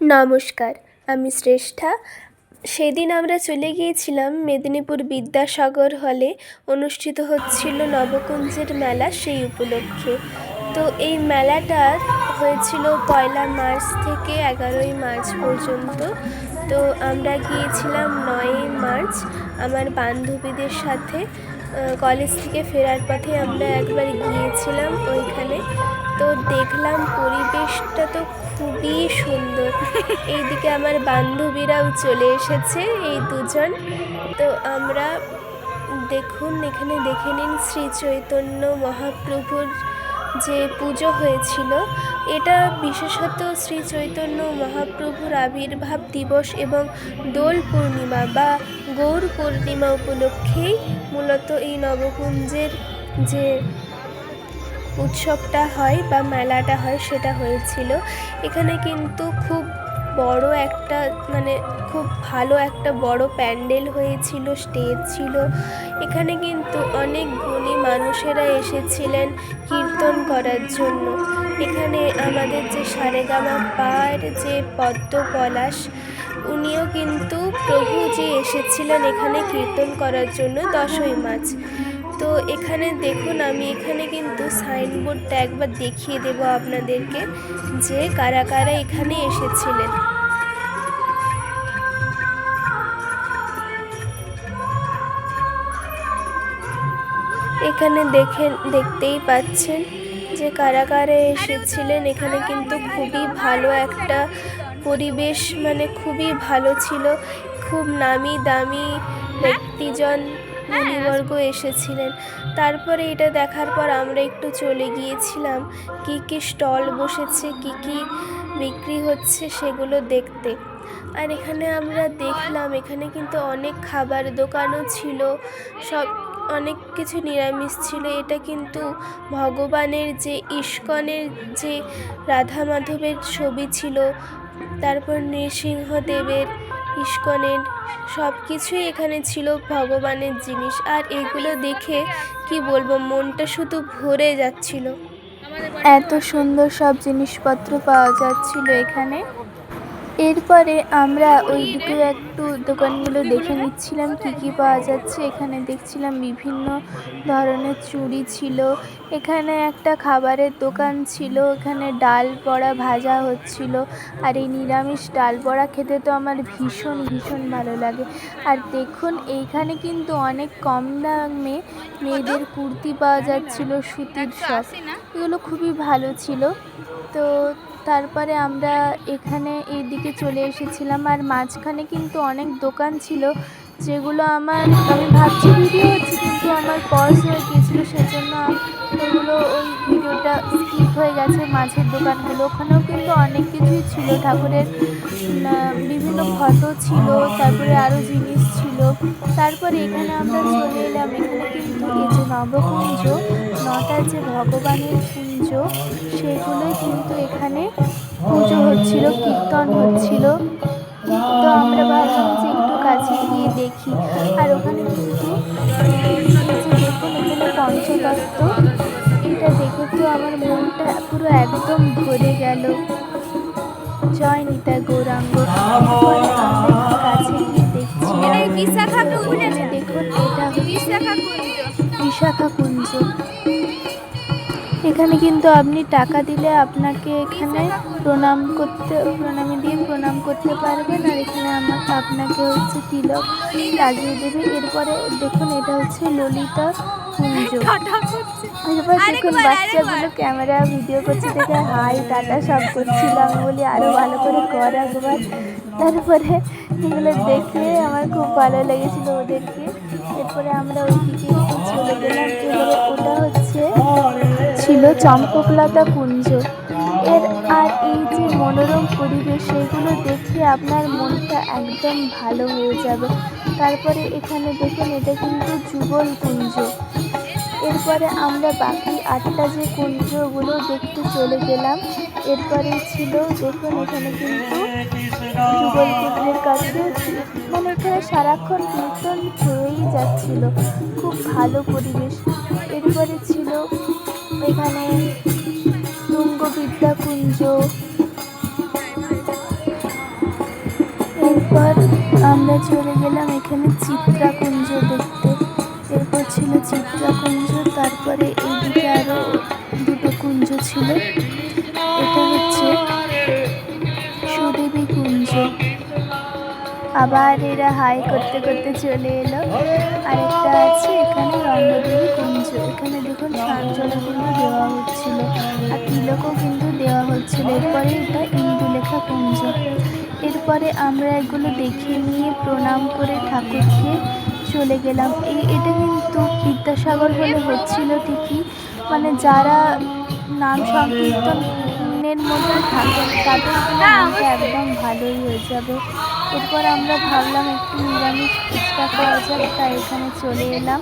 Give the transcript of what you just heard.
নমস্কার, আমি শ্রেষ্ঠা। সেদিন আমরা চলে গিয়েছিলাম মেদিনীপুর বিদ্যাসাগর হলে। অনুষ্ঠিত হচ্ছিল নবকুঞ্জের মেলা, সেই উপলক্ষে। তো এই মেলাটা হয়েছিল 1 মার্চ থেকে 11 মার্চ পর্যন্ত। তো আমরা গিয়েছিলাম 9 মার্চ আমার বান্ধবীদের সাথে। কলেজ থেকে ফেরার পথে আমরা একবার গিয়েছিলাম ওইখানে। তো দেখলাম পরিবেশটা তো খুবই সুন্দর। এইদিকে আমার বান্ধবীরাও চলে এসেছে, এই দুজন। তো আমরা দেখুন, এখানে দেখে নিন শ্রী চৈতন্য মহাপ্রভুর যে পুজো হয়েছিল। এটা বিশেষত শ্রী চৈতন্য মহাপ্রভুর আবির্ভাব দিবস এবং দোল পূর্ণিমা বা গৌর পূর্ণিমা উপলক্ষেই মূলত এই নবকুঞ্জের যে উৎসবটা হয় বা মেলাটা হয় সেটা হয়েছিল। এখানে কিন্তু খুব বড় একটা খুব ভালো একটা বড় প্যান্ডেল হয়েছিল, স্টেজ ছিল। এখানে কিন্তু অনেক গুণী মানুষেরা এসেছিলেন কীর্তন করার জন্য। এখানে আমাদের যে সারেগামাপার যে পদ্ম পলাশ, উনিও কিন্তু প্রভু যে এসেছিলেন এখানে কীর্তন করার জন্য 10ই মার্চ। তো এখানে দেখুন, আমি এখানে কিন্তু সাইনবোর্ডটা একবার দেখিয়ে দেব আপনাদেরকে যে কারা কারা এখানে এসেছিলেন। এখানে দেখতেই পাচ্ছেন যে কারা কারা এসেছিলেন। এখানে কিন্তু খুবই ভালো একটা পরিবেশ, খুবই ভালো ছিল। খুব নামি দামি ব্যক্তিজন মুনিবর্গ এসেছিলেন। তারপরে এটা দেখার পর আমরা একটু চলে গিয়েছিলাম কি কি স্টল বসেছে, কি কি বিক্রি হচ্ছে সেগুলো দেখতে। আর এখানে আমরা দেখলাম এখানে কিন্তু অনেক খাবার দোকানও ছিল, সব অনেক কিছু নিরামিষ ছিল। এটা কিন্তু ভগবানের যে ইস্কনের যে রাধা মাধবের ছবি ছিল, তারপর নৃসিংহদেবের, ইস্কনের সব কিছুই এখানে ছিল ভগবানের জিনিস। আর এগুলো দেখে কি বলবো, মনটা শুধু ভরে যাচ্ছিল। এত সুন্দর সব জিনিসপত্র পাওয়া যাচ্ছিল এখানে। এরপরে আমরা ওই দিকে একটু দোকানগুলো দেখে নিচ্ছিলাম কি কি পাওয়া যাচ্ছে। এখানে দেখছিলাম বিভিন্ন ধরনের চুড়ি ছিল। এখানে একটা খাবারের দোকান ছিল, এখানে ডাল বড়া ভাজা হচ্ছিল। আর এই নিরামিষ ডাল বড়া খেতে তো আমার ভীষণ ভীষণ ভালো লাগে। আর দেখুন এইখানে কিন্তু অনেক কম দামে মেয়েদের কুর্তি পাওয়া যাচ্ছিল, সুতির সব। এগুলো খুবই ভালো ছিল। তো তারপরে আমরা এখানে এইদিকে চলে এসেছিলাম। আর মাঝখানে কিন্তু অনেক দোকান ছিল যেগুলো আমি ভাবছি ভিডিও হচ্ছে, কিন্তু আমার পজ হয়ে গিয়েছিলো, সেজন্য ওগুলো ওই ভিডিওটা স্কিপ হয়ে গেছে। মাঝের দোকানগুলো, ওখানেও কিন্তু অনেক কিছুই ছিল, ঠাকুরের বিভিন্ন ফটো ছিল, তারপরে আরও জিনিস ছিল। তারপরে এখানে আমরা চলে এলাম। এখানে কিন্তু এই যে নবকুঞ্জ, 9টা যে ভগবানের কুঞ্জ, সেগুলোই কিন্তু এখানে পুজো হচ্ছিল, কীর্তন হচ্ছিল। তো আমরা ভাবলাম যে একটু কাছে গিয়ে দেখি। আর ওখানে কিন্তু দেখুন এখানে পঞ্চতত্ত্ব, এটা দেখে তো আমার মনটা পুরো একদম ভরে গেল। জয় নিতাই গৌরাঙ্গ। এরপরে আমরা একটু কাছে গিয়ে দেখছি, দেখুন এটা বিশাখা কুঞ্জ। এখানে কিন্তু আপনি টাকা দিলে আপনাকে এখানে প্রণামী দিয়ে প্রণাম করতে পারবেন। আর এখানে আপনাকে হচ্ছে তিলক লাগিয়ে দেবে। এরপরে দেখুন এটা হচ্ছে ললিতা কুঞ্জ। এরপর দেখুন বাচ্চাগুলো ক্যামেরা ভিডিও করছে দেখে হাই টাটা সব করছিল। আমি বলি আরও ভালো করে কর একবার। তারপরে এগুলো দেখে আমার খুব ভালো লেগেছিল ওদেরকে। এরপরে আমরা ওইদিকে একটু চলে গেলাম। এবারে ওটা ছিল চম্পকলতা কুঞ্জ। আর এই যে মনোরম পরিবেশ, সেগুলো দেখে আপনার মনটা একদম ভালো হয়ে যাবে। তারপরে এখানে দেখুন এটা কিন্তু যুগল কুঞ্জ। এরপরে আমরা বাকি 8টা যে কুঞ্জগুলো দেখতে চলে গেলাম। এরপরে ছিল দেখুন এখানে কিন্তু যুগল কুঞ্জের কাছে এখানে সারাক্ষণ কীর্তন হয়েই যাচ্ছিল, খুব ভালো পরিবেশ। এরপরে ছিল এখানে তুঙ্গবিদ্যা কুঞ্জ। চলে গেলাম এখানে চিত্রাকুঞ্জ দেখতে। এরপর ছিল চিত্রাকুঞ্জ, তারপরে এইদিকে আরও দুটো কুঞ্জ ছিল। এটা হচ্ছে সুদেবী কুঞ্জ। আবার এরা হাই করতে করতে চলে এলো। আরেকটা আছে এখানে রঙ্গদেবী কুঞ্জ। এখানে দেখুন স্নানজলও কিন্তু দেওয়া হচ্ছিল, আর তিলকও কিন্তু দেওয়া হচ্ছিল। এরপরে এটা ইন্দুলেখা কুঞ্জ। এরপরে আমরা এগুলো দেখে নিয়ে প্রণাম করে ঠাকুরকে চলে গেলাম। এটা কিন্তু বিদ্যাসাগর বলে হচ্ছিল ঠিকই, মানে যারা নাম সংকীর্তনের মধ্যে থাকেন তাদের মনটা একদম ভালোই হয়ে যাবে। এরপর আমরা ভাবলাম একটু নিরামিষ ফুচকা খাওয়া যাক, তাই এখানে চলে এলাম।